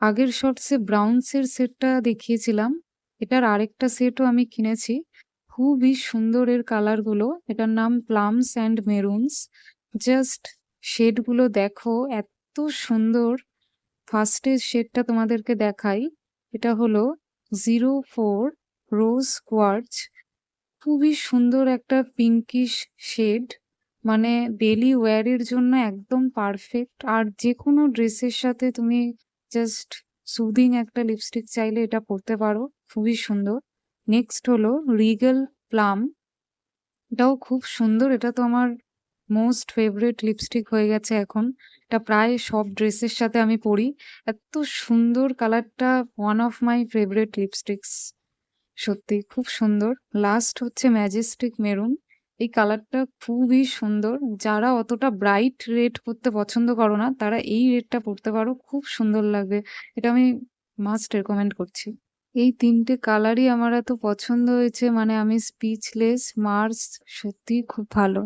আগের শর্টসে ব্রাউনসের সেটটা দেখিয়েছিলাম। এটার আরেকটা সেটও আমি কিনেছি। খুবই সুন্দর এর কালারগুলো। এটার নাম প্লামস অ্যান্ড মেরুনস। জাস্ট শেডগুলো দেখো এত সুন্দর। ফার্স্ট এর শেডটা তোমাদেরকে দেখাই। এটা হলো 04 রোজ কোয়ার্টজ। খুবই সুন্দর একটা পিঙ্কিশ শেড। মানে ডেইলি ওয়্যার এর জন্য একদম পারফেক্ট। আর যেকোনো ড্রেসের সাথে তুমি জাস্ট সুদিং একটা লিপস্টিক চাইলে এটা পরতে পারো। খুবই সুন্দর। নেক্সট হলো রিগেল প্লাম। এটাও খুব সুন্দর। এটা তো আমার মোস্ট ফেভারিট লিপস্টিক হয়ে গেছে এখন। এটা প্রায় সব ড্রেসের সাথে আমি পরি। এত সুন্দর কালারটা, ওয়ান অফ মাই ফেভারিট লিপস্টিক্স। সত্যি খুব সুন্দর। লাস্ট হচ্ছে ম্যাজেস্টিক মেরুন। এই কালারটা খুবই সুন্দর। যারা অতটা ব্রাইট রেড পরতে পছন্দ করো না, তারা এই রেডটা পরতে পারো। খুব সুন্দর লাগবে। এটা আমি মাস্ট রেকমেন্ড করছি। এই ৩ টে কালারই আমার এত পছন্দ হয়েছে, মানে আমি স্পিচলেস। মার্স সত্যিই খুব ভালো।